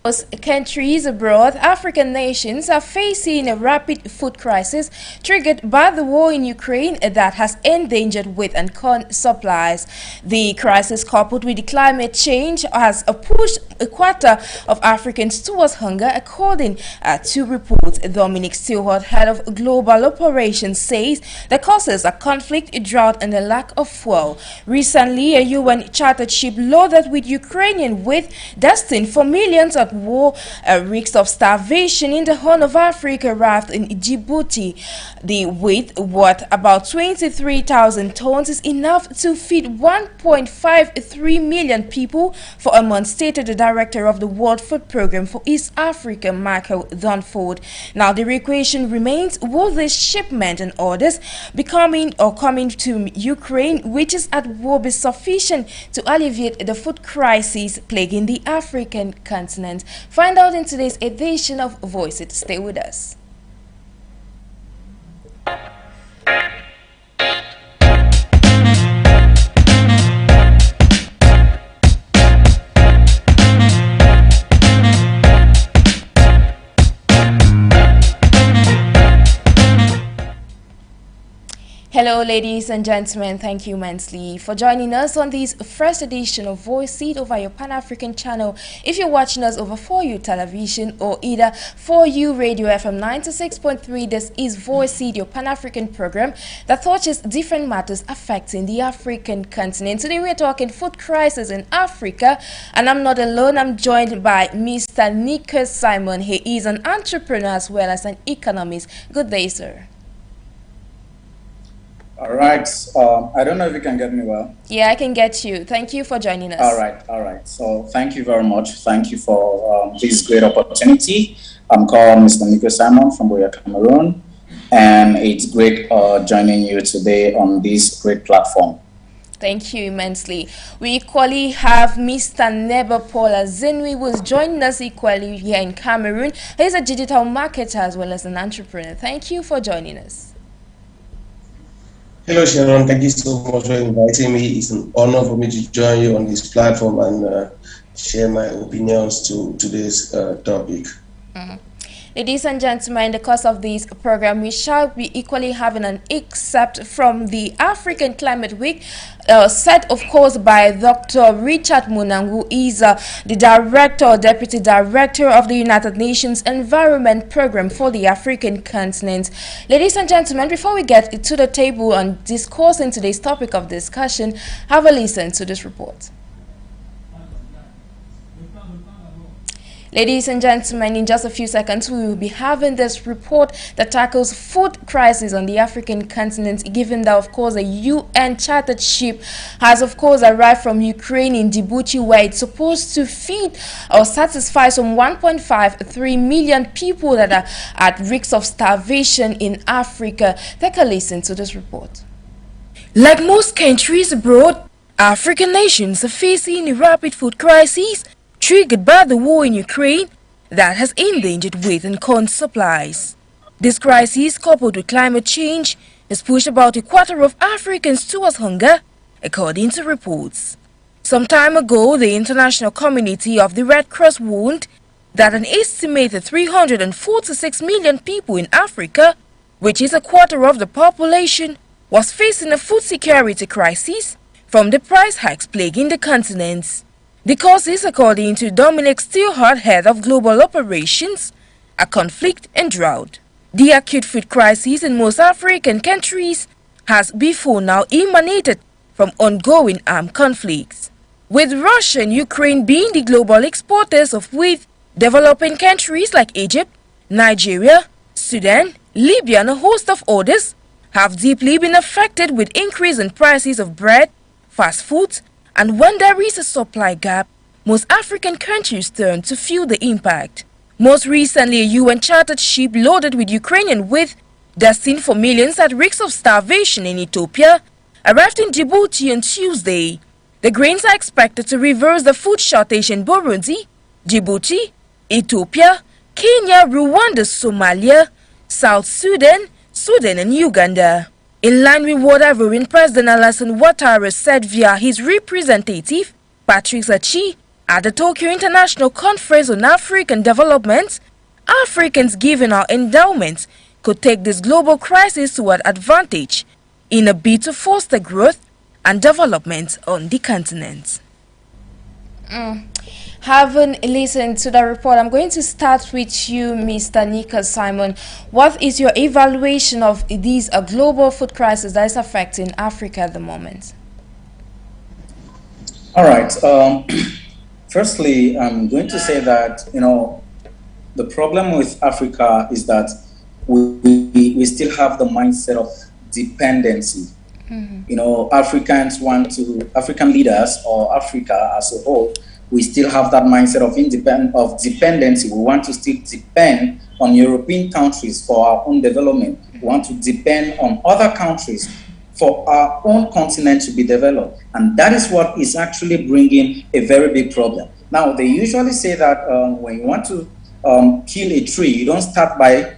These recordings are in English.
Most countries abroad, African nations are facing a rapid food crisis triggered by the war in Ukraine that has endangered wheat and corn supplies. The crisis, coupled with climate change, has pushed a quarter of Africans towards hunger, according to reports. Dominic Stewart, head of global operations, says the causes are conflict, drought, and a lack of fuel. Recently, a UN chartered ship loaded with Ukrainian wheat destined for millions at war, risks of starvation in the Horn of Africa arrived in Djibouti. The wheat, worth about 23,000 tons, is enough to feed 1.53 million people for a month, stated the director of the World Food Programme for East Africa, Michael Dunford. Now, the equation remains: will this shipment and orders coming to Ukraine, which is at war, be sufficient to alleviate the food crisis plaguing the African continent? Find out in today's edition of Voice It. Stay with us. Hello ladies and gentlemen, thank you immensely for joining us on this first edition of Voice It over your Pan-African channel. If you're watching us over 4U television or either 4U radio FM 96.3, this is Voice It, your Pan-African program that touches different matters affecting the African continent. Today we're talking food crisis in Africa, and I'm not alone. I'm joined by Mr. Nicolas Simon. He is an entrepreneur as well as an economist. Good day, sir. All right. I don't know if you can get me well. Yeah, I can get you. Thank you for joining us. All right. So thank you very much. Thank you for this great opportunity. I'm called Mr. Nicolas Simon from Cameroun, and it's great joining you today on this great platform. Thank you immensely. We equally have Mr. Neba Paula Zinwi, who is joining us equally here in Cameroon. He's a digital marketer as well as an entrepreneur. Thank you for joining us. Hello Sharon, thank you so much for inviting me. It's an honor for me to join you on this platform and share my opinions to today's topic. Ladies and gentlemen, in the course of this program, we shall be equally having an excerpt from the African Climate Week, set, of course, by Dr. Richard Munang, who is the director or deputy director of the United Nations Environment Program for the African continent. Ladies and gentlemen, before we get to the table and discussing today's topic of discussion, have a listen to this report. Ladies and gentlemen, in just a few seconds, we will be having this report that tackles food crisis on the African continent, given that, of course, a UN chartered ship has, of course, arrived from Ukraine in Djibouti, where it's supposed to feed or satisfy some 1.53 million people that are at risk of starvation in Africa. Take a listen to this report. Like most countries abroad, African nations are facing a rapid food crisis triggered by the war in Ukraine that has endangered wheat and corn supplies. This crisis, coupled with climate change, has pushed about a quarter of Africans towards hunger, according to reports. Some time ago, the international community of the Red Cross warned that an estimated 346 million people in Africa, which is a quarter of the population, was facing a food security crisis from the price hikes plaguing the continent. The causes, according to Dominic Stewart, head of global operations, are conflict and drought. The acute food crisis in most African countries has before now emanated from ongoing armed conflicts. With Russia and Ukraine being the global exporters of wheat, developing countries like Egypt, Nigeria, Sudan, Libya, and a host of others have deeply been affected with increase in prices of bread, fast foods, and when there is a supply gap, most African countries turn to feel the impact. Most recently, a UN chartered ship loaded with Ukrainian wheat destined for millions at risk of starvation in Ethiopia arrived in Djibouti on Tuesday. The grains are expected to reverse the food shortage in Burundi, Djibouti, Ethiopia, Kenya, Rwanda, Somalia, South Sudan, and Uganda. In line with what Ivorian President Alassane Ouattara said via his representative, Patrice Achille, At the Tokyo International Conference on African Development, Africans given our endowments could take this global crisis to an advantage in a bid to foster growth and development on the continent. Having listened to the report, I'm going to start with you, Mr. Nicolas Simon. What is your evaluation of these global food crisis that is affecting Africa at the moment? All right. Firstly, I'm going to say that, the problem with Africa is that we still have the mindset of dependency. African leaders or Africa as a whole, we still have that mindset of dependency. We want to still depend on European countries for our own development. We want to depend on other countries for our own continent to be developed. And that is what is actually bringing a very big problem. Now, they usually say that when you want to kill a tree, you don't start by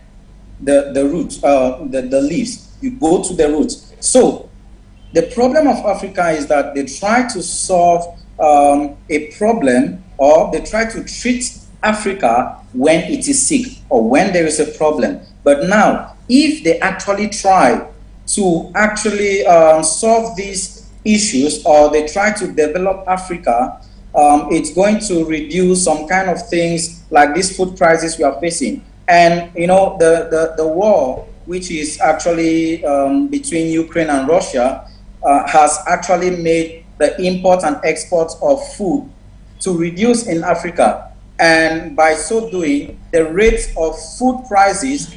the roots, the leaves. You go to the roots. So the problem of Africa is that they try to solve a problem, or they try to treat Africa when it is sick or when there is a problem. But now, if they actually try to actually solve these issues, or they try to develop Africa, it's going to reduce some kind of things like this food crisis we are facing. And the war, which is actually between Ukraine and Russia, has actually made the import and export of food to reduce in Africa. And by so doing, the rate of food prices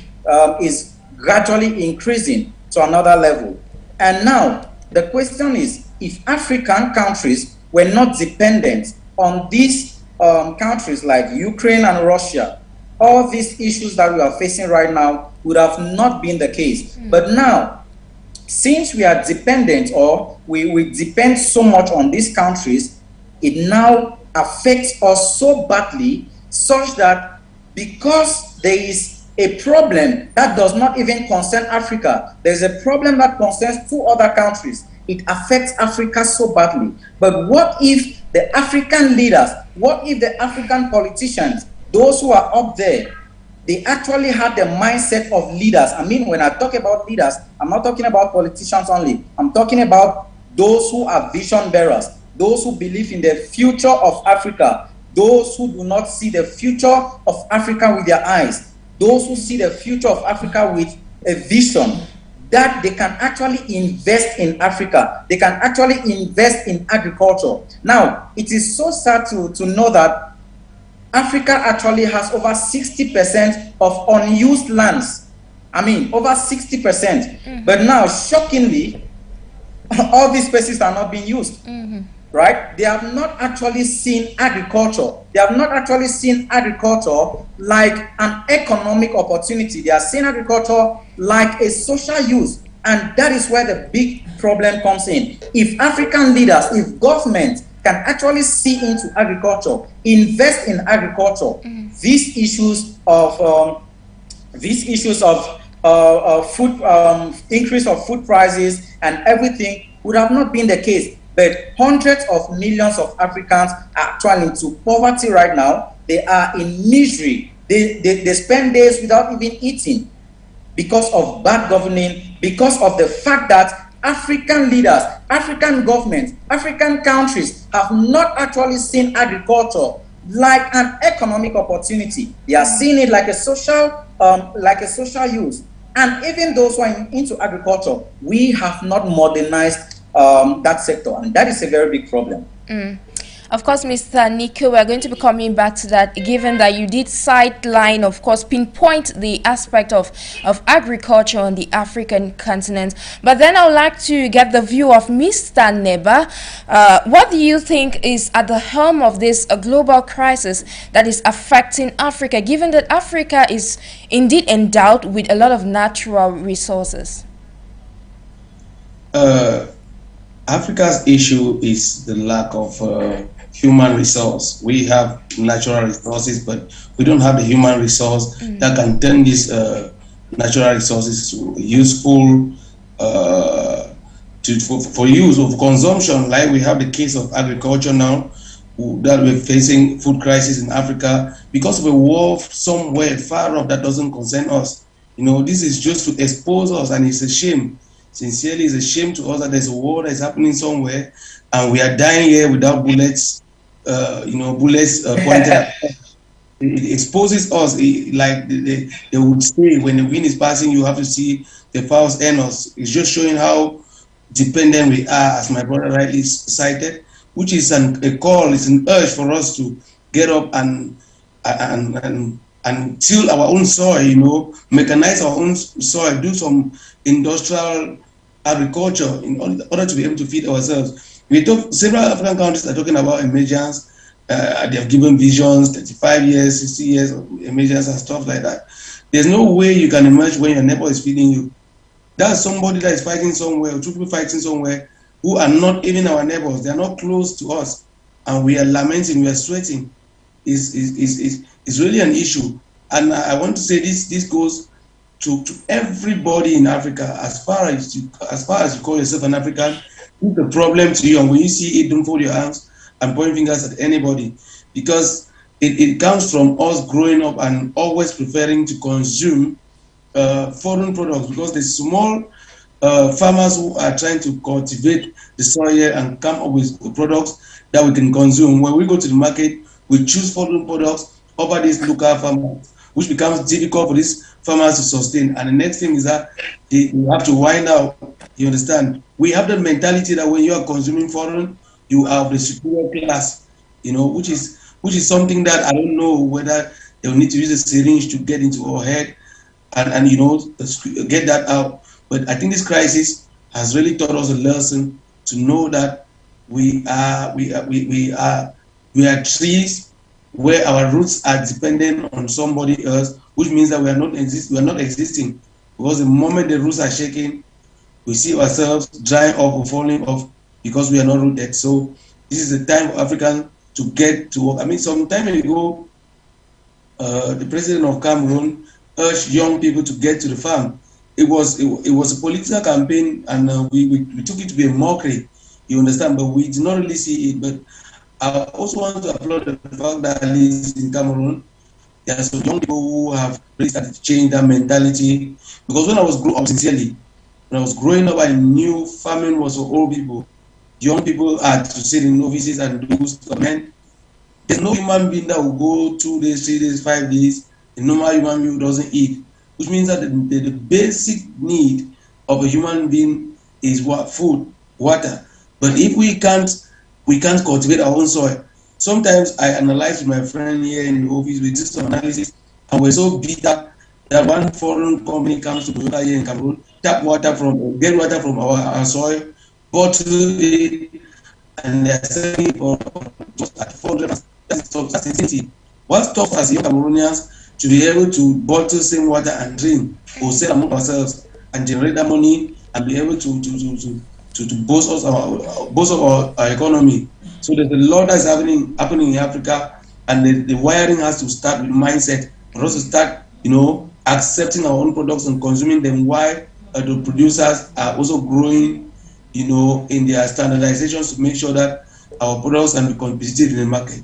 is gradually increasing to another level. And now, the question is, if African countries were not dependent on these countries like Ukraine and Russia, all these issues that we are facing right now would have not been the case. But now, since we are dependent, or we depend so much on these countries, it now affects us so badly, such that because there is a problem that does not even concern Africa, there's a problem that concerns two other countries, it affects Africa so badly. But what if the African leaders, what if the African politicians, those who are up there, they actually had the mindset of leaders? I mean, when I talk about leaders, I'm not talking about politicians only. I'm talking about those who are vision bearers, those who believe in the future of Africa, those who do not see the future of Africa with their eyes, those who see the future of Africa with a vision that they can actually invest in Africa. They can actually invest in agriculture. Now, it is so sad to know that Africa actually has over 60% of unused lands. I mean, over 60%. But now, shockingly, all these spaces are not being used. Right? They have not actually seen agriculture. They have not actually seen agriculture like an economic opportunity. They are seeing agriculture like a social use. And that is where the big problem comes in. If African leaders, if government can actually see into agriculture, invest in agriculture, these issues of food, increase of food prices and everything would have not been the case. But hundreds of millions of Africans are actually into poverty right now. They are in misery. They spend days without even eating because of bad governing, because of the fact that African leaders, African governments, African countries have not actually seen agriculture like an economic opportunity. They are seeing it like a social use. And even those who are into agriculture, we have not modernized that sector, and that is a very big problem. Of course, Mr. Nico, we're going to be coming back to that, given that you did sideline, of course, pinpoint the aspect of agriculture on the African continent. But then I would like to get the view of Mr. Neba. What do you think is at the helm of this global crisis that is affecting Africa, given that Africa is indeed endowed with a lot of natural resources? Africa's issue is the lack of human resource. We have natural resources, but we don't have the human resource that can turn these natural resources to useful for use of consumption. Like we have the case of agriculture now, that we're facing food crisis in Africa because of a war somewhere far off that doesn't concern us. You know, this is just to expose us, and it's a shame. Sincerely, it's a shame to us that there's a war that is happening somewhere, and we are dying here without bullets. Bullets pointed at us. It exposes us. Like they would say, when the wind is passing, you have to see the fowls end us. It's just showing how dependent we are, as my brother rightly cited, which is a call, it's an urge for us to get up and till our own soil, you know, mechanize our own soil, do some industrial agriculture in order to be able to feed ourselves. Several African countries are talking about emergence. They have given visions, 35 years, 60 years of emergence and stuff like that. There's no way you can emerge when your neighbor is feeding you. That's somebody that is fighting somewhere, or two people fighting somewhere, who are not even our neighbors. They are not close to us, and we are lamenting, we are sweating. It's really an issue. And I want to say this goes to everybody in Africa. As far as you call yourself an African, it's a problem to you, and when you see it, don't fold your arms and point fingers at anybody, because it comes from us growing up and always preferring to consume foreign products, because the small farmers who are trying to cultivate the soil and come up with products that we can consume. When we go to the market, we choose foreign products over these local farmers, which becomes difficult for these farmers to sustain. And the next thing is that you have to wind out. You understand? We have the mentality that when you are consuming foreign, you are of the superior class, you know, which is something that I don't know whether they'll need to use a syringe to get into our head and you know, get that out. But I think this crisis has really taught us a lesson to know that we are trees where our roots are dependent on somebody else, which means that we are not existing. Because the moment the roots are shaking, we see ourselves drying off or falling off because we are not rooted. So this is the time for Africans to get to work. I mean, some time ago, the president of Cameroun urged young people to get to the farm. It was a political campaign, and we took it to be a mockery, you understand, but we did not really see it. But I also want to applaud the fact that at least in Cameroon, there are some young people who have really started to change that mentality. Because when I was growing up, I knew farming was for old people. Young people had to sit in offices and do stuff. There's no human being that will go 2 days, 3 days, 5 days. A normal human being doesn't eat, which means that the basic need of a human being is what? Food, water. But if we can't cultivate our own soil. Sometimes I analyze with my friend here in the office, we do some analysis, and we're so bitter that one foreign company comes to Burundi here in Cameroon, get water from our soil, bottle it, and they're selling it for at 400. That's insanity. What stops us young Cameroonians to be able to bottle same water and drink, or sell among ourselves and generate that money and be able to boost our economy? So there's a lot that's happening in Africa, and the wiring has to start with mindset, but also start, you know, accepting our own products and consuming them, while the producers are also growing, you know, in their standardizations to make sure that our products can be competitive in the market.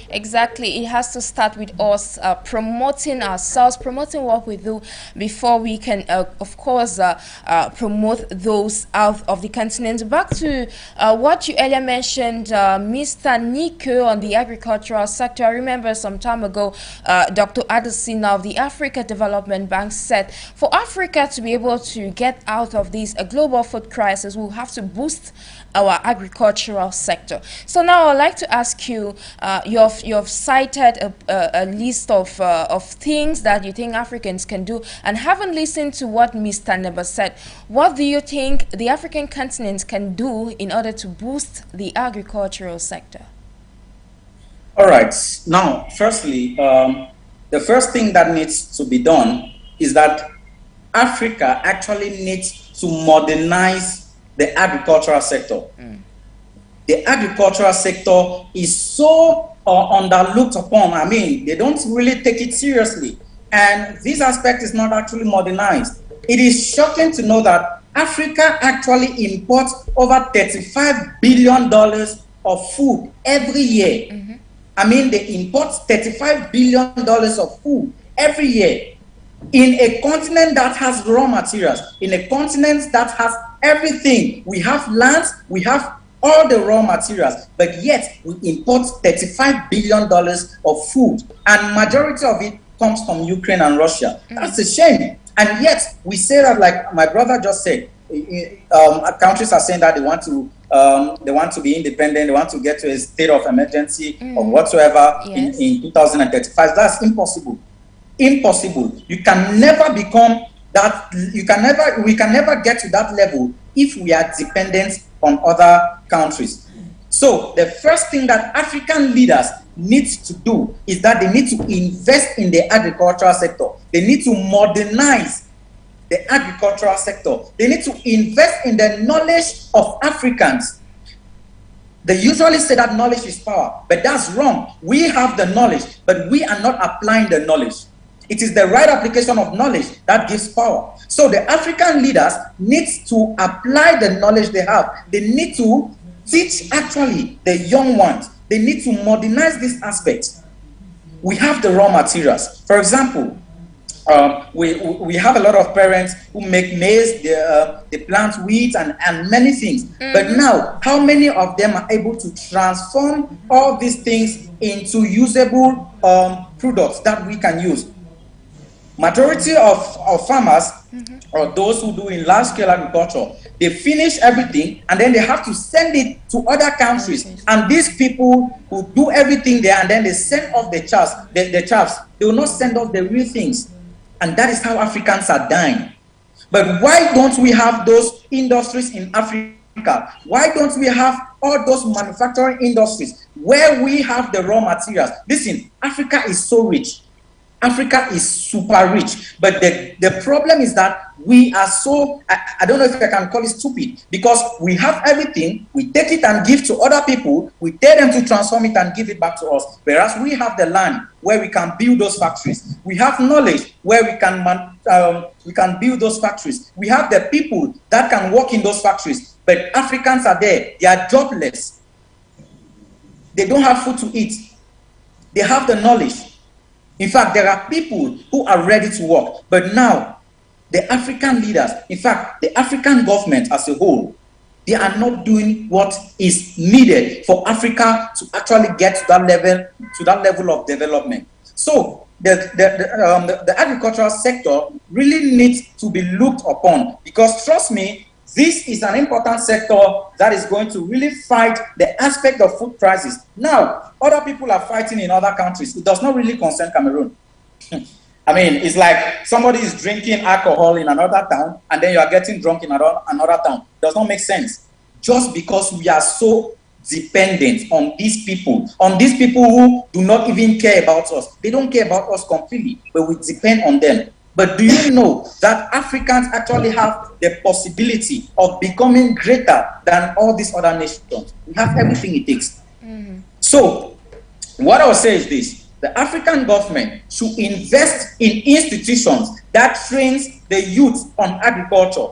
Exactly. It has to start with us promoting ourselves, promoting what we do before we can, of course, promote those out of the continent. Back to what you earlier mentioned, Mr. Nico, on the agricultural sector. I remember some time ago, Dr. Adesina of the Africa Development Bank said, for Africa to be able to get out of this global food crisis, we'll have to boost our agricultural sector. So now I'd like to ask you, you've cited a list of things that you think Africans can do, and haven't listened to what Mr. Neba said. What do you think the African continent can do in order to boost the agricultural sector? All right. Now, firstly, the first thing that needs to be done is that Africa actually needs to modernize the agricultural sector. The agricultural sector is so underlooked upon. I mean, they don't really take it seriously. And this aspect is not actually modernized. It is shocking to know that Africa actually imports over $35 billion of food every year. I mean, they import $35 billion of food every year in a continent that has raw materials, in a continent that has everything. We have lands, we have all the raw materials, but yet we import $35 billion of food, and majority of it comes from Ukraine and Russia. That's a shame. And yet we say that, like my brother just said, countries are saying that they want to be independent, they want to get to a state of emergency or whatsoever in 2035. That's impossible. Impossible. You can never become that. We can never get to that level if we are dependent on other countries. So the first thing that African leaders need to do is that they need to invest in the agricultural sector. They need to modernize the agricultural sector. They need to invest in the knowledge of Africans. They usually say that knowledge is power, but that's wrong. We have the knowledge, but we are not applying the knowledge. It is the right application of knowledge that gives power. So the African leaders need to apply the knowledge they have. They need to teach actually the young ones. They need to modernize this aspect. We have the raw materials. For example, we have a lot of parents who make maize, they plant wheat and many things. But now, how many of them are able to transform all these things into usable products that we can use? Majority of farmers, or those who do in large-scale agriculture, they finish everything and then they have to send it to other countries. And these people who do everything there and then they send off the chaffs, they will not send off the real things. And that is how Africans are dying. But why don't we have those industries in Africa? Why don't we have all those manufacturing industries where we have the raw materials? Listen, Africa is so rich. Africa is super rich, but the problem is that we are so, I don't know if I can call it stupid, because we have everything, we take it and give to other people, we tell them to transform it and give it back to us, whereas we have the land where we can build those factories. We have knowledge where we can build those factories. We have the people that can work in those factories, but Africans are there, they are jobless. They don't have food to eat. They have the knowledge. In fact, there are people who are ready to work, but now the African leaders, in fact, the African government as a whole, they are not doing what is needed for Africa to actually get to that level of development. So the agricultural sector really needs to be looked upon, because trust me, this is an important sector that is going to really fight the aspect of food prices. Now, other people are fighting in other countries. It does not really concern Cameroon. I mean, it's like somebody is drinking alcohol in another town and then you are getting drunk in another town. It does not make sense. Just because we are so dependent on these people who do not even care about us. They don't care about us completely, but we depend on them. But do you know that Africans actually have the possibility of becoming greater than all these other nations? We have everything it takes. So, what I will say is this. The African government should invest in institutions that trains the youth on agriculture.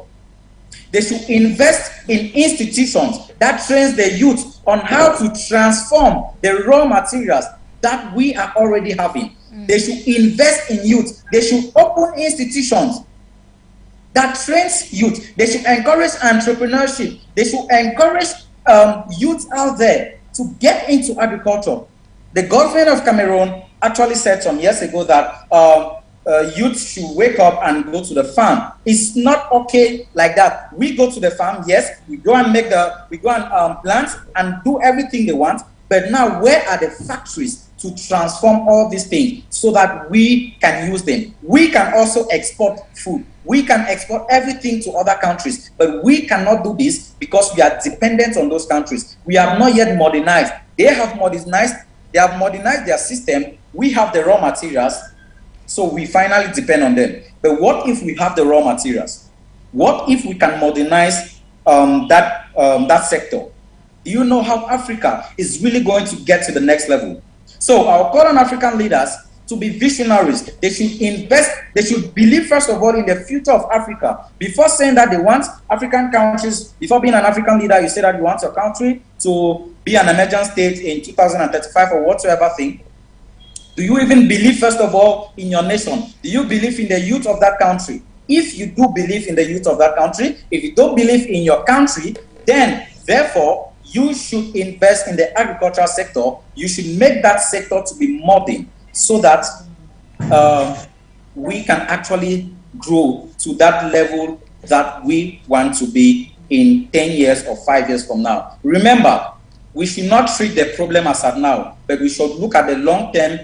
They should invest in institutions that trains the youth on how to transform the raw materials that we are already having. They should invest in youth. They should open institutions that trains youth. They should encourage entrepreneurship. They should encourage youth out there to get into agriculture. The government of Cameroon actually said some years ago that youth should wake up and go to the farm. It's not okay like that. We go to the farm, yes, we go and plant and do everything they want. But now, where are the factories to transform all these things so that we can use them? We can also export food. We can export everything to other countries, but we cannot do this because we are dependent on those countries. We have not yet modernized. They have modernized their system. We have the raw materials, so we finally depend on them. But what if we have the raw materials? What if we can modernize that sector? Do you know how Africa is really going to get to the next level? So I'll call on African leaders to be visionaries. They should invest, they should believe first of all in the future of Africa. Before saying that they want African countries, before being an African leader, you say that you want your country to be an emergent state in 2035 or whatsoever thing? Do you even believe, first of all, in your nation? Do you believe in the youth of that country? If you do believe in the youth of that country, if you don't believe in your country, then therefore you should invest in the agricultural sector. You should make that sector to be modern so that we can actually grow to that level that we want to be in 10 years or 5 years from now. Remember, we should not treat the problem as at now, but we should look at the long term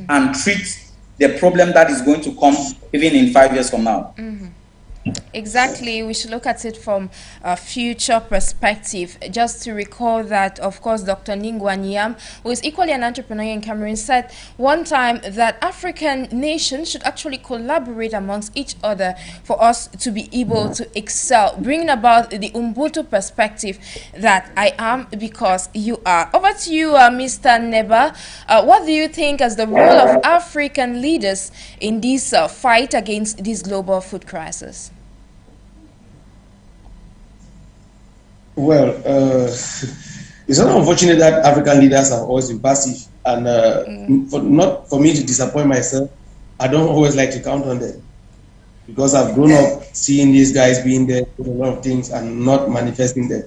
and treat the problem that is going to come even in 5 years from now. Exactly, we should look at it from a future perspective. Just to recall that, of course, Dr. Ningwa Niam, who is equally an entrepreneur in Cameroon, said one time that African nations should actually collaborate amongst each other for us to be able to excel, bringing about the Ubuntu perspective that I am because you are. Over to you, Mr. Neba. What do you think as the role of African leaders in this fight against this global food crisis? Well, it's not unfortunate that African leaders have always been passive, and not for me to disappoint myself, I don't always like to count on them, because I've grown up seeing these guys being there with a lot of things and not manifesting them,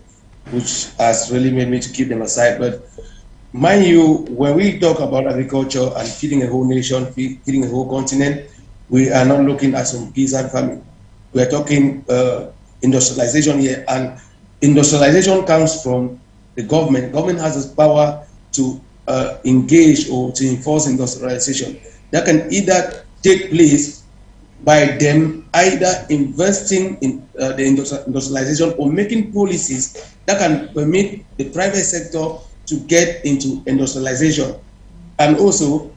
which has really made me to keep them aside. But mind you, when we talk about agriculture and feeding a whole nation, feeding a whole continent, we are not looking at some peasant farming. We are talking industrialization here, and industrialization comes from the government. Government has this power to engage or to enforce industrialization. That can either take place by them either investing in the industrialization or making policies that can permit the private sector to get into industrialization. And also,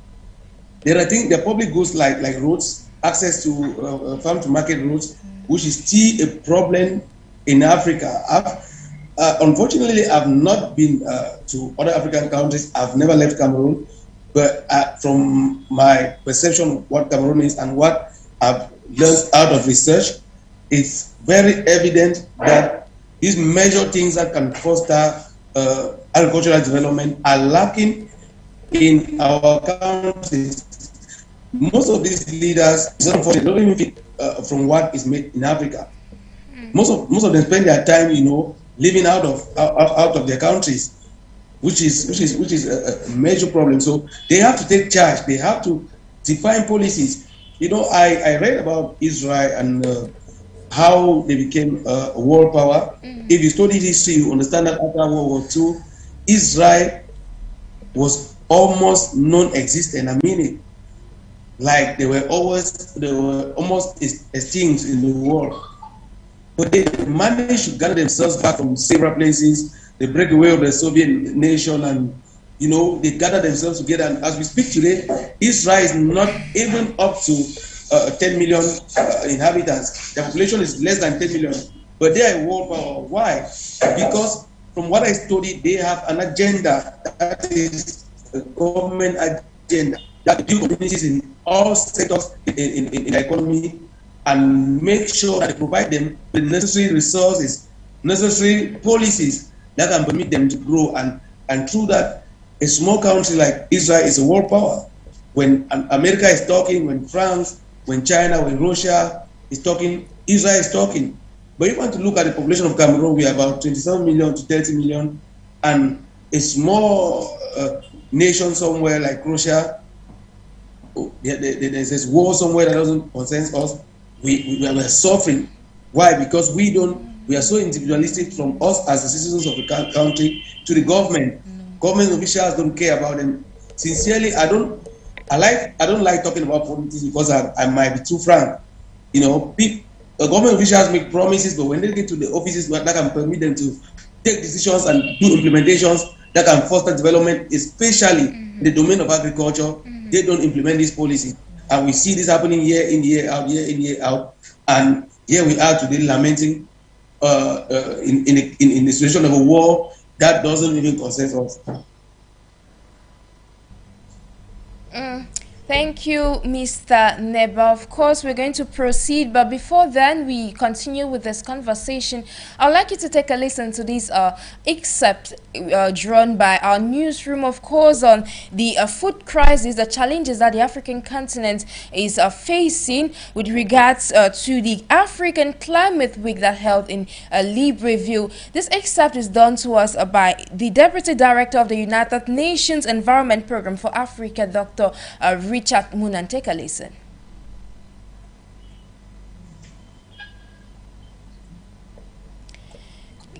there are things, the public goods like roads, access to farm to market roads, which is still a problem in Africa. Unfortunately, I've not been to other African countries. I've never left Cameroon, but from my perception of what Cameroon is and what I've learned out of research, it's very evident that these major things that can foster agricultural development are lacking in our countries. Most of these leaders, unfortunately, don't even fit from what is made in Africa. Most of them spend their time, living out of their countries, which is a major problem. So they have to take charge. They have to define policies. I read about Israel and how they became a world power. If you study history, you understand that after World War II, Israel was almost non-existent. I mean it. Like they were almost extinct in the world. But they managed to gather themselves back from several places. They break away of the Soviet nation, and they gather themselves together. And as we speak today, Israel is not even up to 10 million inhabitants. The population is less than 10 million, but they are a world power. Why? Because from what I studied, they have an agenda that is a government agenda that build communities in all sectors in the economy, and make sure that they provide them with necessary resources, necessary policies that can permit them to grow. And through that, a small country like Israel is a world power. When America is talking, when France, when China, when Russia is talking, Israel is talking. But you want to look at the population of Cameroon, we are about 27 million to 30 million, and a small nation somewhere like Russia, there's this war somewhere that doesn't concern us. We are suffering. Why? Because we are so individualistic, from us as the citizens of the country to the government. Government officials don't care about them. Sincerely, I don't like talking about politics because I might be too frank. Government officials make promises, but when they get to the offices that can permit them to take decisions and do implementations that can foster development, especially in the domain of agriculture, they don't implement these policies. And we see this happening year in, year out, year in, year out. And here we are today lamenting in the situation of a war that doesn't even concern us. Thank you, Mr. Neba. Of course, we're going to proceed, but before then, we continue with this conversation. I'd like you to take a listen to this excerpt drawn by our newsroom, of course, on the food crisis, the challenges that the African continent is facing with regards to the African Climate Week that held in Libreville. This excerpt is done to us by the Deputy Director of the United Nations Environment Program for Africa, Dr. Richard Munan. Take a listen.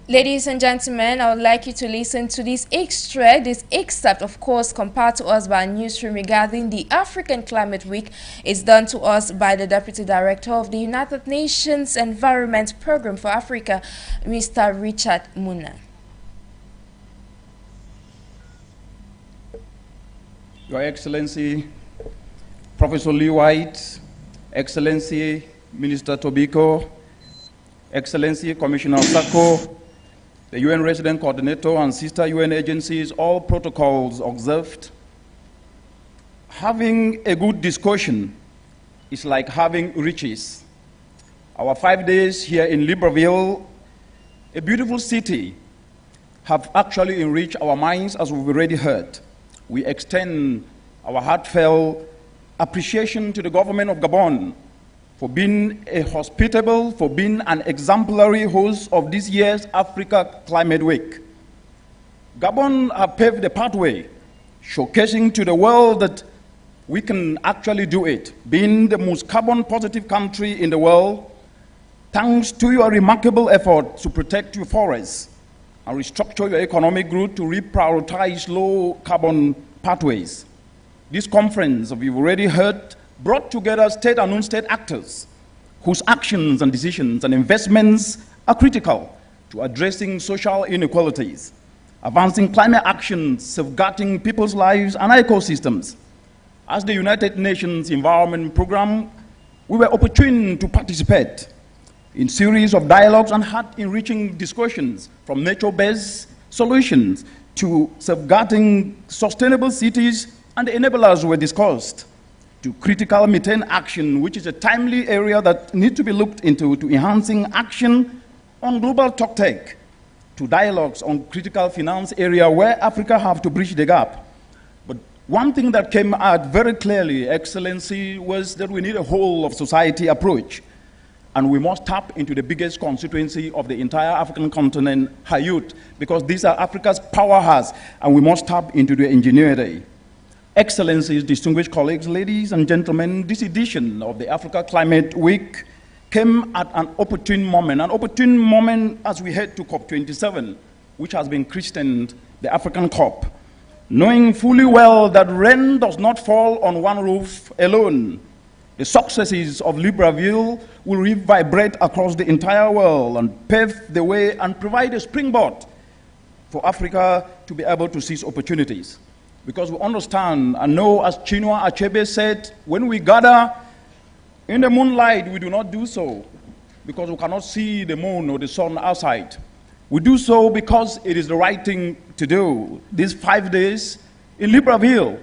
Ladies and gentlemen, I would like you to listen to this excerpt, of course, compared to us by a newsroom regarding the African Climate Week. It's done to us by the Deputy Director of the United Nations Environment Program for Africa, Mr. Richard Munan. Your Excellency, Professor Lee White, Excellency Minister Tobiko, Excellency Commissioner Sacko, the UN Resident Coordinator and sister UN agencies, all protocols observed. Having a good discussion is like having riches. Our 5 days here in Libreville, a beautiful city, have actually enriched our minds, as we've already heard. We extend our heartfelt appreciation to the government of Gabon for being a hospitable, for being an exemplary host of this year's Africa Climate Week. Gabon have paved the pathway, showcasing to the world that we can actually do it, being the most carbon positive country in the world, thanks to your remarkable effort to protect your forests and restructure your economic growth to reprioritize low carbon pathways. This conference, as you've already heard, brought together state and non-state actors whose actions and decisions and investments are critical to addressing social inequalities, advancing climate action, safeguarding people's lives and ecosystems. As the United Nations Environment Program, we were opportune to participate in series of dialogues and heart-enriching discussions, from nature-based solutions to safeguarding sustainable cities, and the enablers were discussed, to critical methane action, which is a timely area that needs to be looked into, to enhancing action on global tech, to dialogues on critical finance area where Africa have to bridge the gap. But one thing that came out very clearly, Excellency, was that we need a whole of society approach. And we must tap into the biggest constituency of the entire African continent, her youth, because these are Africa's powerhouse, and we must tap into the ingenuity. Excellencies, distinguished colleagues, ladies and gentlemen, this edition of the Africa Climate Week came at an opportune moment as we head to COP27, which has been christened the African COP, knowing fully well that rain does not fall on one roof alone. The successes of Libreville will reverberate across the entire world and pave the way and provide a springboard for Africa to be able to seize opportunities. Because we understand and know, as Chinua Achebe said, when we gather in the moonlight, we do not do so because we cannot see the moon or the sun outside. We do so because it is the right thing to do. These 5 days in Libreville,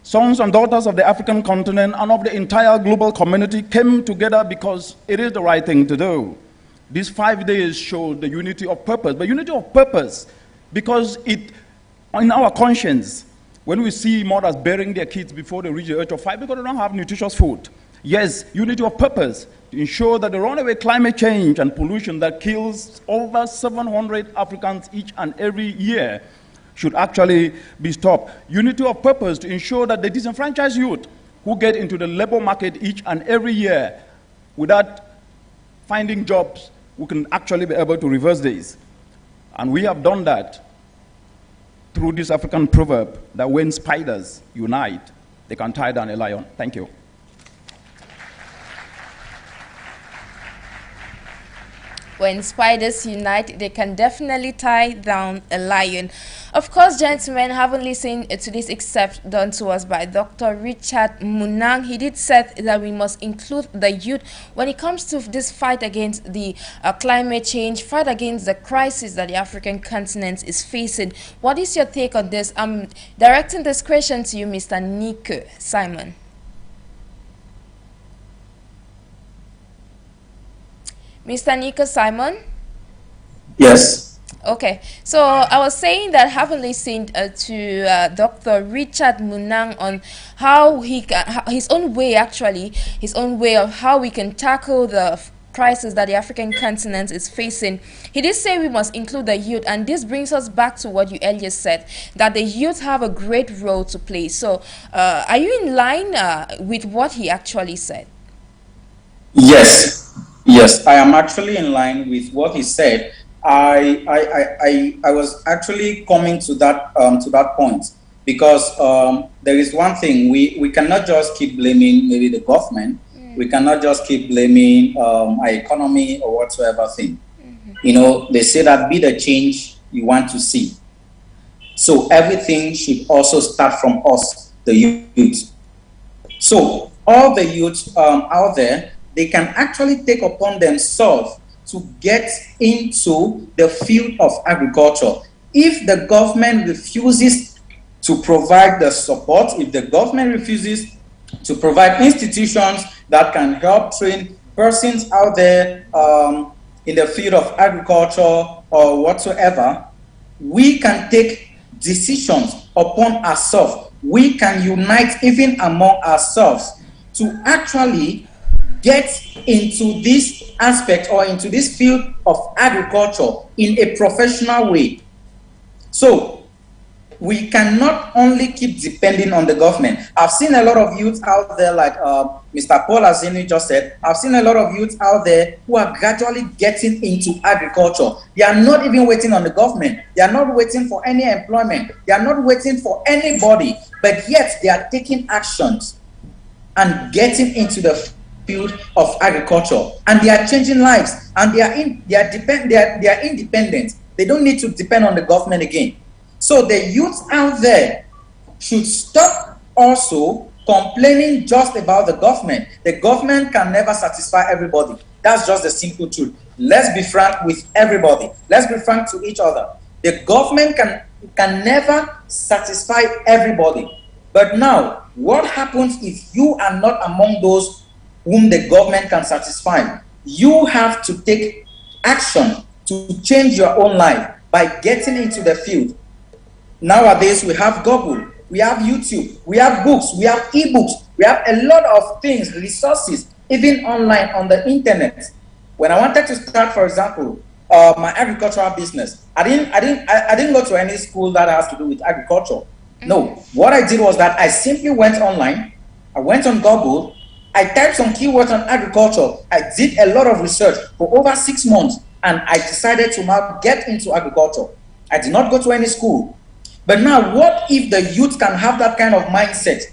sons and daughters of the African continent and of the entire global community came together because it is the right thing to do. These 5 days show the unity of purpose, but unity of purpose because it, in our conscience, when we see mothers burying their kids before they reach the age of 5 because they don't have nutritious food. Yes, unity of purpose to ensure that the runaway climate change and pollution that kills over 700 Africans each and every year should actually be stopped. Unity of purpose to ensure that the disenfranchised youth who get into the labor market each and every year without finding jobs, we can actually be able to reverse this. And we have done that through this African proverb that when spiders unite, they can tie down a lion. Thank you. When spiders unite, they can definitely tie down a lion. Of course, gentlemen, haven't listened to this except done to us by Dr. Richard Munang. He did say that we must include the youth when it comes to this fight against the climate change, fight against the crisis that the African continent is facing. What is your take on this? I'm directing this question to you, Mr. Nico Simon. Mr. Nico Simon? Yes. Okay, so I was saying that having listened to Dr. Richard Munang on how his own way of how we can tackle the crisis that the African continent is facing, he did say we must include the youth, and this brings us back to what you earlier said, that the youth have a great role to play. So are you in line with what he actually said? Yes, I am actually in line with what he said. I was actually coming to that point, because there is one thing we cannot just keep blaming maybe the government. We cannot just keep blaming our economy or whatsoever thing. You know, they say that be the change you want to see. So everything should also start from us, the youth. So all the youth out there, they can actually take upon themselves to get into the field of agriculture. If the government refuses to provide the support, if the government refuses to provide institutions that can help train persons out there in the field of agriculture or whatsoever, we can take decisions upon ourselves. We can unite even among ourselves to actually get into this aspect or into this field of agriculture in a professional way. So we cannot only keep depending on the government. I've seen a lot of youth out there, like Mr. Paul Azini just said, I've seen a lot of youth out there who are gradually getting into agriculture. They are not even waiting on the government. They are not waiting for any employment. They are not waiting for anybody, but yet they are taking actions and getting into the field of agriculture, and they are changing lives, and they are independent. They don't need to depend on the government again. So the youth out there should stop also complaining just about the government. The government can never satisfy everybody. That's just the simple truth. Let's be frank with everybody. Let's be frank to each other. The government can never satisfy everybody. But now, what happens if you are not among those whom the government can satisfy? You have to take action to change your own life by getting into the field. Nowadays, we have Google, we have YouTube, we have books, we have ebooks, we have a lot of things, resources, even online on the internet. When I wanted to start, for example, my agricultural business, I didn't go to any school that has to do with agriculture. No, what I did was that I simply went online, I went on Google, I typed some keywords on agriculture, I did a lot of research for over 6 months, and I decided to now get into agriculture. I did not go to any school. But now, what if the youth can have that kind of mindset?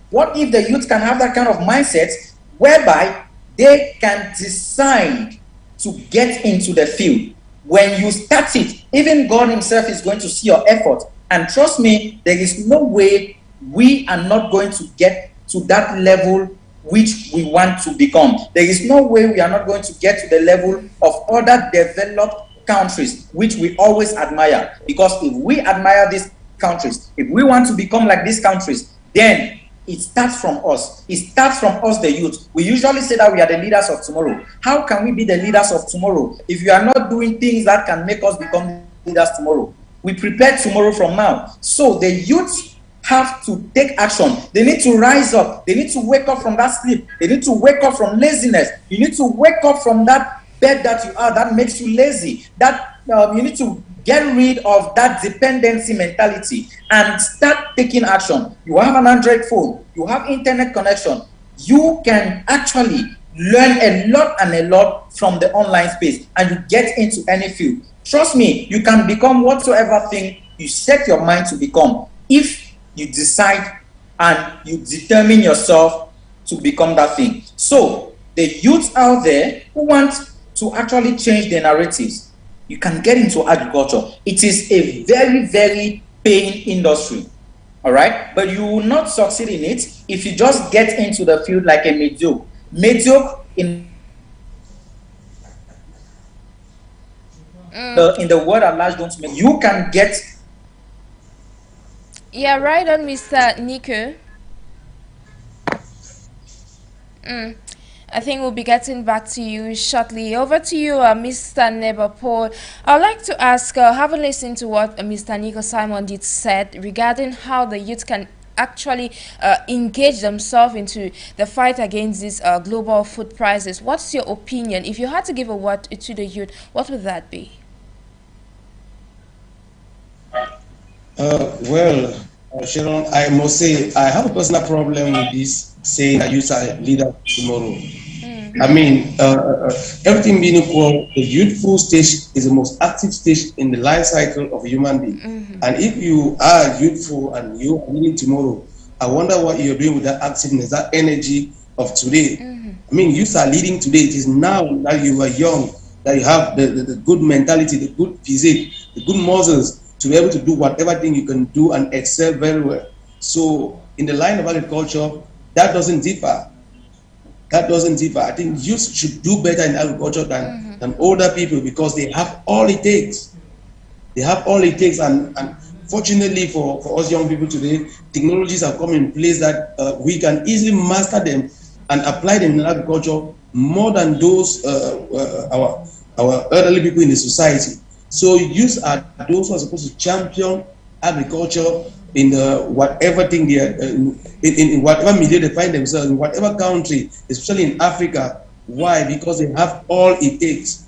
What if the youth can have that kind of mindset whereby they can decide to get into the field? When you start it, even God himself is going to see your effort. And trust me, there is no way we are not going to get to that level which we want to become. There is no way we are not going to get to the level of other developed countries, which we always admire. Because if we admire these countries, if we want to become like these countries, then it starts from us. It starts from us, the youth. We usually say that we are the leaders of tomorrow. How can we be the leaders of tomorrow if we are not doing things that can make us become leaders tomorrow? We prepare tomorrow from now. So the youth have to take action. They need to rise up. They need to wake up from that sleep. They need to wake up from laziness. You need to wake up from that bed that you are that makes you lazy. That you need to get rid of that dependency mentality and start taking action. You have an Android phone. You have internet connection. You can actually learn a lot from the online space, and you get into any field. Trust me, you can become whatsoever thing you set your mind to become if you decide and you determine yourself to become that thing. So the youth out there who want to actually change their narratives, you can get into agriculture. It is a very, very paying industry. All right, but you will not succeed in it if you just get into the field like a mediocre. Mediocre in the word at large don't make. You can get. Yeah, right on, Mr. Nico. I think we'll be getting back to you shortly. Over to you, Mr. Nebapol. I'd like to ask, having listened to what Mr. Nico Simon did said regarding how the youth can actually engage themselves into the fight against these global food prices, what's your opinion? If you had to give a word to the youth, what would that be? Well, Sharon, I must say I have a personal problem with this saying that youth are leaders tomorrow. I mean, everything being equal, the youthful stage is the most active stage in the life cycle of a human being. And if you are youthful and you are leading tomorrow, I wonder what you're doing with that activeness, that energy of today. I mean, youth are leading today. It is now that you are young, that you have the good mentality, the good physique, the good muscles to be able to do whatever thing you can do and excel very well. So in the line of agriculture, that doesn't differ. That doesn't differ. I think youth should do better in agriculture than older people because they have all it takes. They have all it takes, and fortunately for us young people today, technologies have come in place that we can easily master them and apply them in agriculture more than those our elderly people in the society. So youth are those who are supposed to champion agriculture in whatever thing they are, in whatever milieu they find themselves, in whatever country, especially in Africa. Why? Because they have all it takes.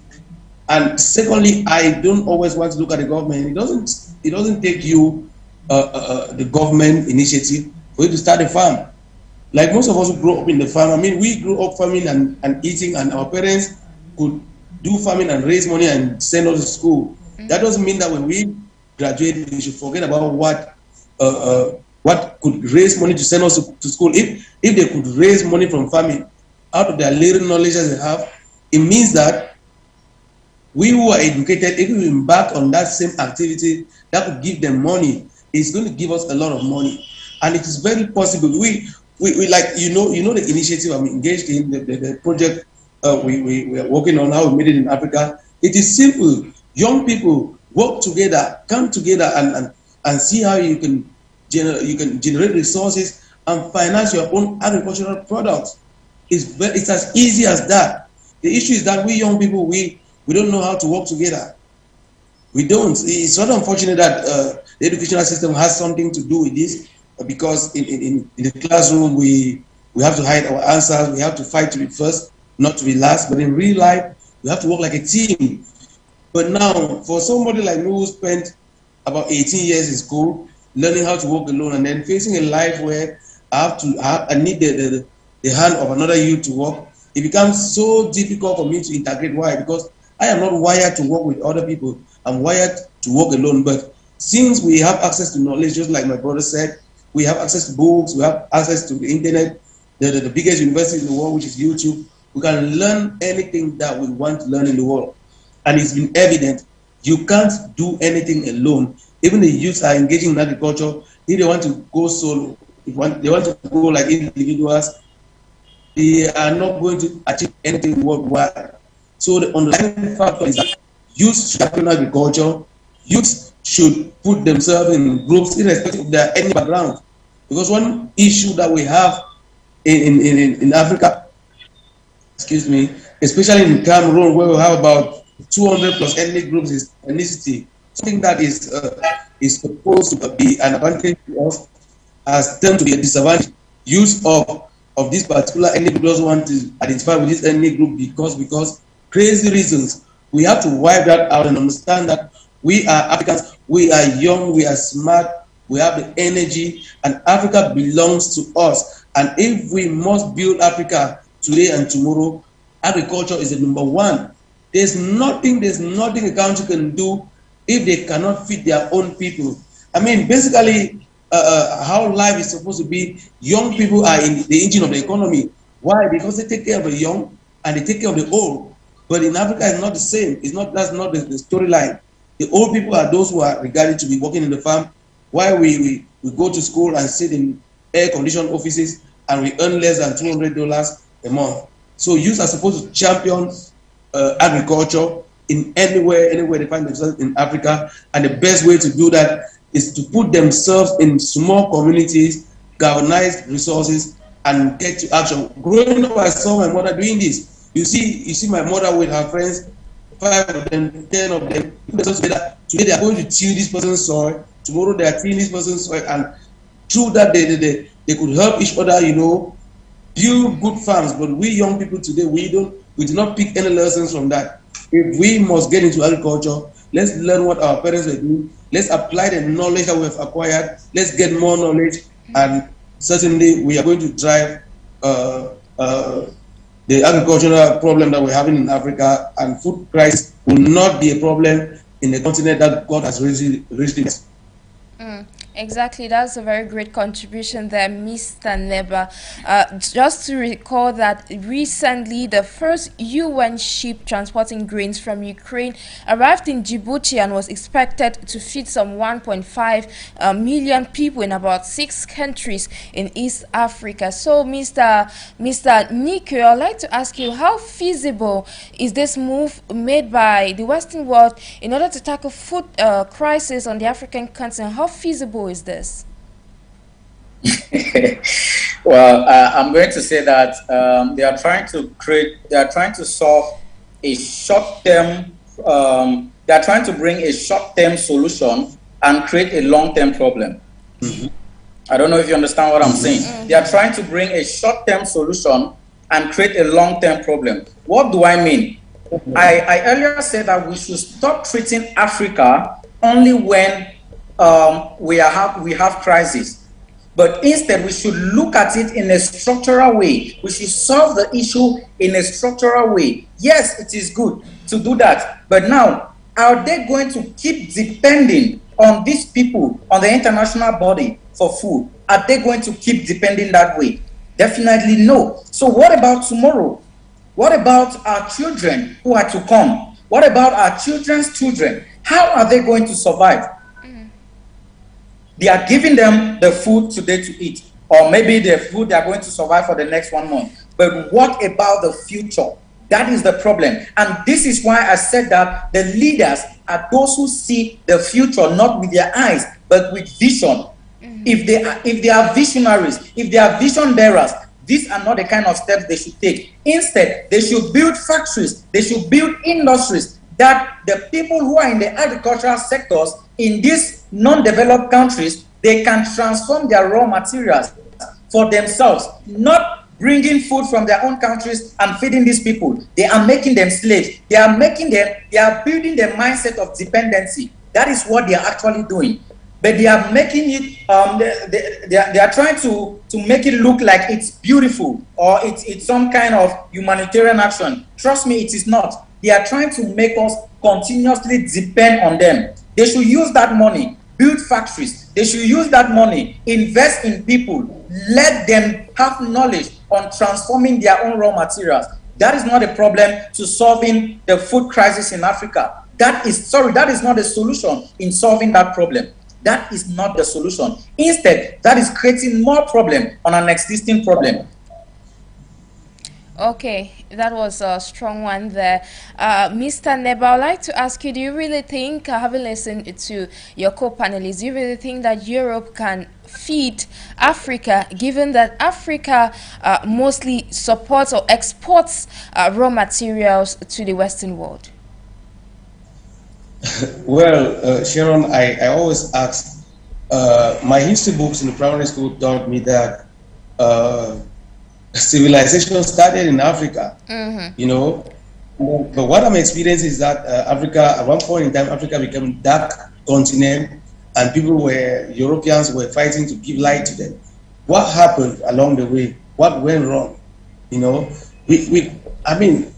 And secondly, I don't always want to look at the government. It doesn't take you the government initiative for you to start a farm. Like most of us who grew up in the farm, I mean, we grew up farming and eating, and our parents could do farming and raise money and send us to school. That doesn't mean that when we graduate, we should forget about what could raise money to send us to school. If they could raise money from farming out of their little knowledge that they have, it means that we who are educated, if we embark on that same activity that could give them money, it's going to give us a lot of money. And it is very possible. We like, you know the initiative I'm engaged in, the project we are working on, how we made it in Africa. It is simple. Young people work together, come together and see how you can generate resources and finance your own agricultural products. It's as easy as that. The issue is that we young people, we don't know how to work together. We don't. It's not unfortunate that the educational system has something to do with this, because in the classroom we have to hide our answers, we have to fight to be first, not to be last. But in real life, we have to work like a team. But now, for somebody like me who spent about 18 years in school, learning how to work alone, and then facing a life where I need the hand of another youth to work, it becomes so difficult for me to integrate. Why? Because I am not wired to work with other people. I'm wired to work alone. But since we have access to knowledge, just like my brother said, we have access to books, we have access to the internet, the biggest university in the world, which is YouTube. We can learn anything that we want to learn in the world. And it's been evident, you can't do anything alone. Even the youth are engaging in agriculture. If they want to go solo, they want to go like individuals, they are not going to achieve anything worldwide. So the underlying factor is that youth should champion agriculture. Youth should put themselves in groups irrespective of their ethnic background. Because one issue that we have in Africa, excuse me, especially in Cameroun, where we have about 200 plus ethnic groups, is ethnicity. Something that is supposed to be an advantage to us has turned to be a disadvantage. Use of this particular ethnic group doesn't want to identify with this ethnic group because crazy reasons. We have to wipe that out and understand that we are Africans, we are young, we are smart, we have the energy, and Africa belongs to us. And if we must build Africa today and tomorrow, agriculture is the number one. There's nothing a country can do if they cannot feed their own people. I mean, basically, how life is supposed to be, young people are in the engine of the economy. Why? Because they take care of the young and they take care of the old. But in Africa, it's not the same. That's not the storyline. The old people are those who are regarded to be working in the farm, while we go to school and sit in air-conditioned offices and we earn less than $200 a month. So youth are supposed to champion agriculture in anywhere they find themselves in Africa, and the best way to do that is to put themselves in small communities, galvanize resources, and get to action. Growing up, I saw my mother doing this. You see my mother with her friends, 5 of them, 10 of them, together. Today they are going to till this person's soil. Tomorrow they are tilling this person's soil, and through that they could help each other, you know, build good farms. But we young people today, we do not pick any lessons from that. If we must get into agriculture, let's learn what our parents were doing. Let's apply the knowledge that we have acquired. Let's get more knowledge, and certainly we are going to drive the agricultural problem that we're having in Africa, and food crisis will not be a problem in the continent that God has raised us. Exactly, that's a very great contribution there, Mr. Neba. Just to recall that recently the first UN ship transporting grains from Ukraine arrived in Djibouti and was expected to feed some 1.5 million people in about 6 countries in East Africa. So, Mr. Nico, I'd like to ask you, how feasible is this move made by the Western world in order to tackle food crisis on the African continent? How feasible is this? Well, I'm going to say that they are trying to solve a short-term, they are trying to bring a short-term solution and create a long-term problem. I don't know if you understand what I'm saying. They are trying to bring a short-term solution and create a long-term problem. What do I mean? I earlier said that we should stop treating Africa only when we have crisis, but instead we should look at it in a structural way. We should solve the issue in a structural way. Yes, it is good to do that, but now, are they going to keep depending on these people, on the international body for food? Are they going to keep depending that way? Definitely no. So what about tomorrow? What about our children who are to come? What about our children's children? How are they going to survive? They are giving them the food today to eat, or maybe the food they are going to survive for the next 1 month. But what about the future? That is the problem. And this is why I said that the leaders are those who see the future, not with their eyes, but with vision. If they are visionaries, if they are vision bearers, these are not the kind of steps they should take. Instead, they should build factories, they should build industries that the people who are in the agricultural sectors in these non-developed countries, they can transform their raw materials for themselves, not bringing food from their own countries and feeding these people. They are making them slaves. They are building the mindset of dependency. That is what they are actually doing. But they are making it, they are trying to make it look like it's beautiful or it's some kind of humanitarian action. Trust me, it is not. They are trying to make us continuously depend on them. They should use that money, build factories. They should use that money, invest in people, let them have knowledge on transforming their own raw materials. That is not a problem to solving the food crisis in Africa. That is not the solution in solving that problem. That is not the solution. Instead, that is creating more problem on an existing problem. Okay, that was a strong one there. Mr. Neba, I'd like to ask you, do you really think, having listened to your co-panelists, do you really think that Europe can feed Africa, given that Africa mostly supports or exports raw materials to the Western world? Well, Sharon, I always ask, my history books in the primary school taught me that civilization started in Africa, you know, but what I'm experiencing is that Africa, at one point in time, Africa became a dark continent and Europeans were fighting to give light to them. What happened along the way? What went wrong? You know, I mean,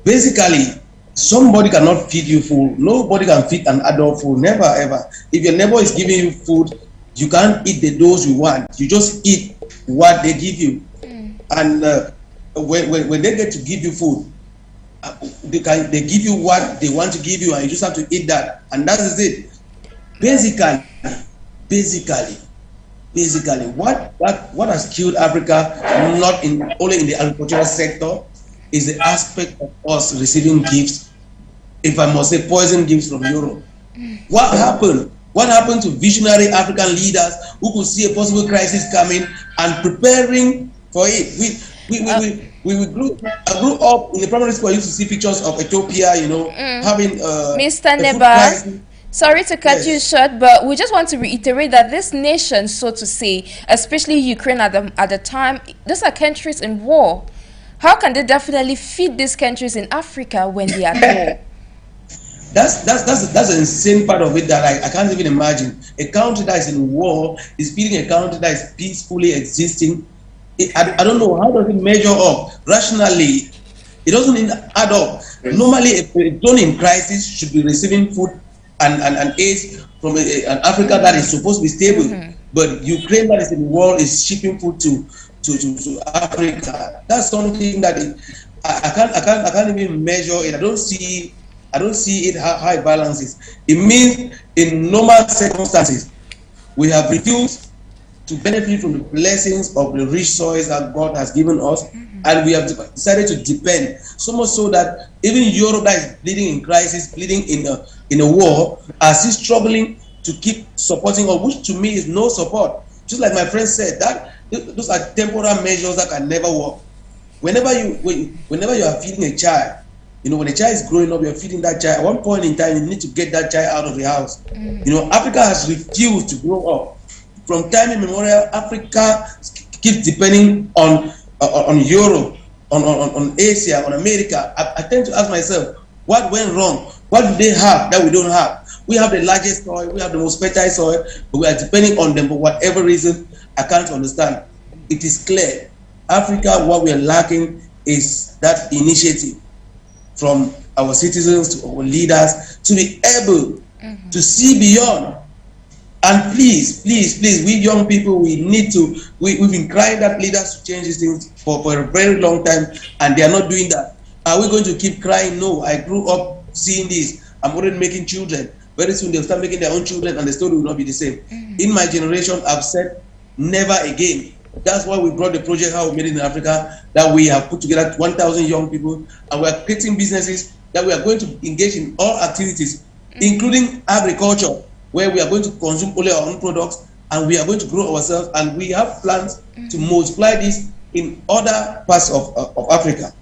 basically, somebody cannot feed you food. Nobody can feed an adult food, never ever. If your neighbor is giving you food, you can't eat the dose you want. You just eat what they give you. And when they get to give you food, they give you what they want to give you, and you just have to eat that, and that is it. Basically, what has killed Africa, not only in the agricultural sector, is the aspect of us receiving gifts, if I must say poison gifts from Europe. What happened? What happened to visionary African leaders who could see a possible crisis coming and preparing for it. I grew up in the primary school. I used to see pictures of Ethiopia, you know, having Mr. Neba, sorry to cut you short, but we just want to reiterate that this nation, so to say, especially Ukraine at the time, these are countries in war. How can they definitely feed these countries in Africa when they are at war? That's an insane part of it that I can't even imagine. A country that is in war is feeding a country that is peacefully existing. I don't know, how does it measure up rationally? It doesn't add up. Normally, a zone in crisis should be receiving food and aid from an Africa that is supposed to be stable. But Ukraine that is in war is shipping food to Africa. That's something that I can't even measure it. I don't see it how it balances. It means in normal circumstances we have refused to benefit from the blessings of the rich soils that God has given us, and we have decided to depend. So much so that even Europe that is bleeding in crisis, bleeding in a war, are still struggling to keep supporting us, which to me is no support. Just like my friend said, that those are temporary measures that can never work. Whenever you are feeding a child, you know, when a child is growing up, you're feeding that child. At one point in time, you need to get that child out of the house. You know, Africa has refused to grow up. From time immemorial, Africa keeps depending on Europe, on Asia, on America. I tend to ask myself, what went wrong? What do they have that we don't have? We have the largest soil, we have the most fertile soil, but we are depending on them for whatever reason I can't understand. It is clear, Africa, what we are lacking is that initiative from our citizens to our leaders to be able to see beyond. And please, we young people, we need to, we've been crying that leaders to change these things for a very long time, and they are not doing that. Are we going to keep crying? No, I grew up seeing this. I'm already making children. Very soon they'll start making their own children, and the story will not be the same. In my generation, I've said never again. That's why we brought the project How We Made It in Africa, that we have put together 1,000 young people, and we are creating businesses that we are going to engage in all activities, including agriculture, where we are going to consume only our own products, and we are going to grow ourselves, and we have plans to multiply this in other parts of Africa.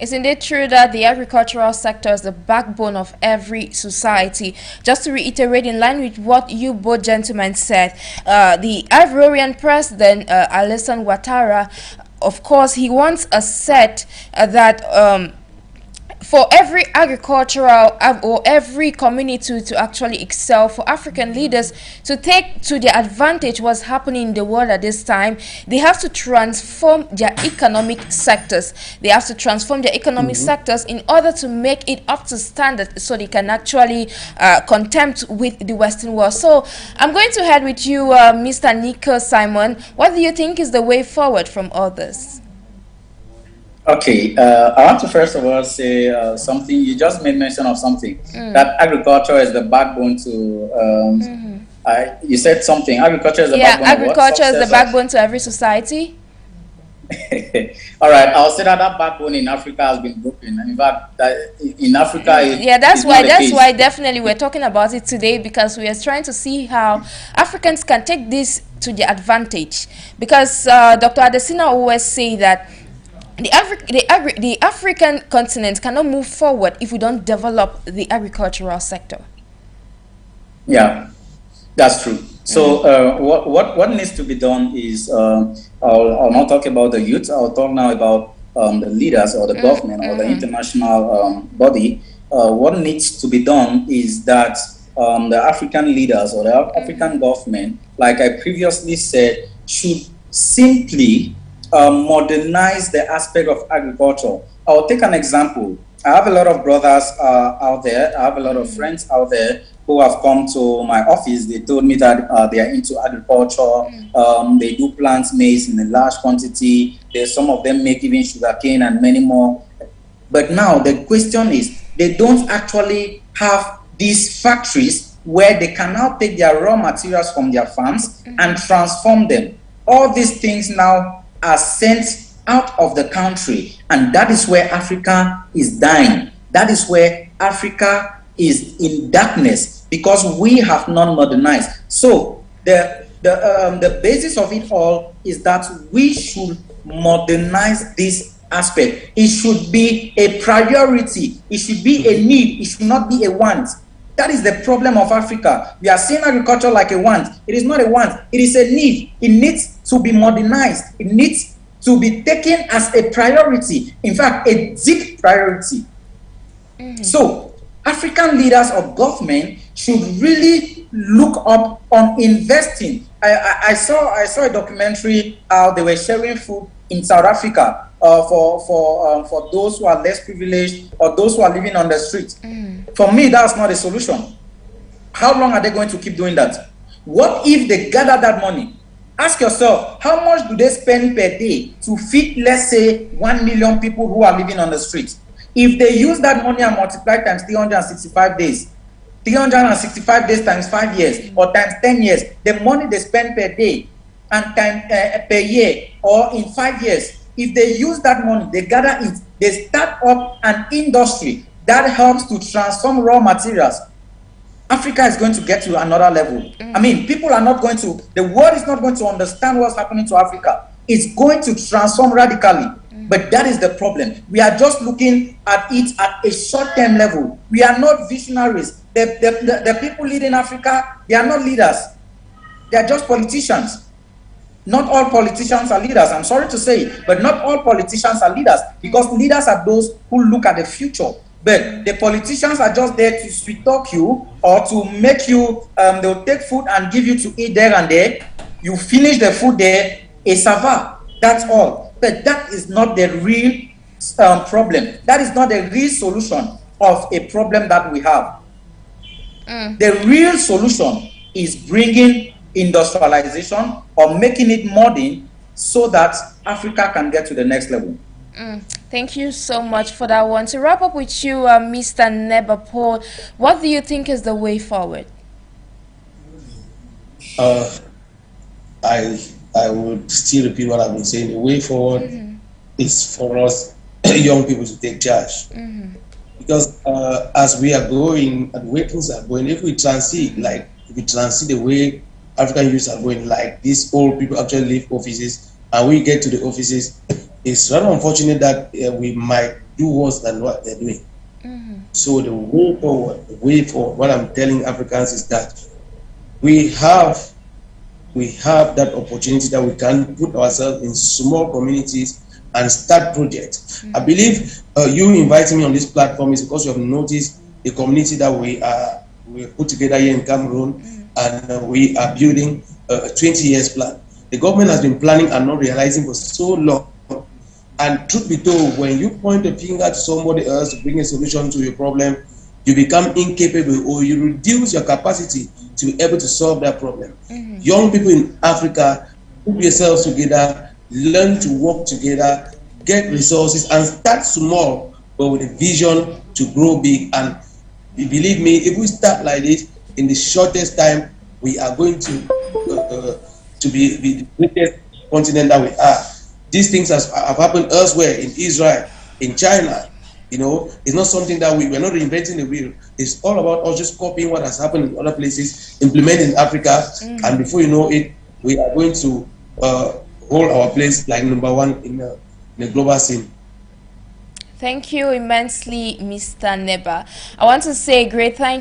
Isn't it true that the agricultural sector is the backbone of every society? Just to reiterate, in line with what you both gentlemen said, the Ivorian president, Alassane Ouattara, of course, he wants a set that for every agricultural or every community to actually excel, for African leaders to take to their advantage what's happening in the world at this time, they have to transform their economic sectors. They have to transform their economic sectors in order to make it up to standard, so they can actually contend with the Western world. So I'm going to head with you, Mr. Nico Simon. What do you think is the way forward from all this? Okay, I want to first of all say something. You just made mention of something, that agriculture is the backbone to, you said something, agriculture is the backbone of what? Agriculture is the backbone to every society. All right, I'll say that backbone in Africa has been broken. And in fact, in Africa, that's why definitely we're talking about it today, because we are trying to see how Africans can take this to their advantage. Because Dr. Adesina always say that the African continent cannot move forward if we don't develop the agricultural sector. Yeah, that's true. So what needs to be done is, I'll not talk about the youth, I'll talk now about the leaders or the government or the international body. What needs to be done is that the African leaders or the African government, like I previously said, should simply modernize the aspect of agriculture. I'll take an example. I have a lot of brothers out there, I have a lot of friends out there who have come to my office. They told me that they are into agriculture. They do plant maize in a large quantity. Some of them make even sugarcane and many more. But now the question is, they don't actually have these factories where they can now take their raw materials from their farms and transform them. All these things now are sent out of the country, and that is where Africa is dying. That is where Africa is in darkness, because we have not modernized. So the the basis of it all is that we should modernize this aspect. It should be a priority. It should be a need. It should not be a want. That is the problem of Africa. We are seeing agriculture like a want. It is not a want. It is a need. It needs to be modernized. It needs to be taken as a priority. In fact, a deep priority. So, African leaders of government should really look up on investing. I saw a documentary how they were sharing food in South Africa for those who are less privileged or those who are living on the streets. For me, that's not a solution. How long are they going to keep doing that? What if they gather that money? Ask yourself, how much do they spend per day to feed, let's say, 1 million people who are living on the streets? If they use that money and multiply times 365 days, 365 days times 5 years or times 10 years, the money they spend per day and time per year or in 5 years, if they use that money, they gather it, they start up an industry that helps to transform raw materials, Africa is going to get to another level. I mean, people are not going to, the world is not going to understand what's happening to Africa. It's going to transform radically. But that is the problem. We are just looking at it at a short-term level. We are not visionaries. The people leading Africa, they are not leaders. They are just politicians. Not all politicians are leaders. I'm sorry to say it, but not all politicians are leaders, because leaders are those who look at the future. But the politicians are just there to sweet talk you or to make you, they'll take food and give you to eat there and there. You finish the food there, a sava, that's all. But that is not the real problem. That is not the real solution of a problem that we have. The real solution is bringing industrialization or making it modern so that Africa can get to the next level. Thank you so much for that one. To wrap up with you, Mr. Neba Paul, what do you think is the way forward? I would still repeat what I've been saying. The way forward is for us young people to take charge. Because as we are going and the way things are going, if we transit the way African youths are going, like these old people actually leave offices and we get to the offices, it's rather unfortunate that we might do worse than what they're doing. So the way forward, what I'm telling Africans is that we have that opportunity that we can put ourselves in small communities and start projects. I believe you inviting me on this platform is because you have noticed the community that we put together here in Cameroon, and we are building a 20 years plan. The government has been planning and not realizing for so long. And truth be told, when you point a finger to somebody else to bring a solution to your problem, you become incapable or you reduce your capacity to be able to solve that problem. Young people in Africa, put yourselves together, learn to work together, get resources, and start small, but with a vision to grow big. And believe me, if we start like this, in the shortest time, we are going to be the greatest continent that we are. These things have happened elsewhere, in Israel, in China. You know, it's not something that we're not reinventing the wheel. It's all about us just copying what has happened in other places, implementing in Africa, and before you know it, we are going to hold our place like #1 in the global scene. Thank you immensely, Mr. Neba. I want to say a great thank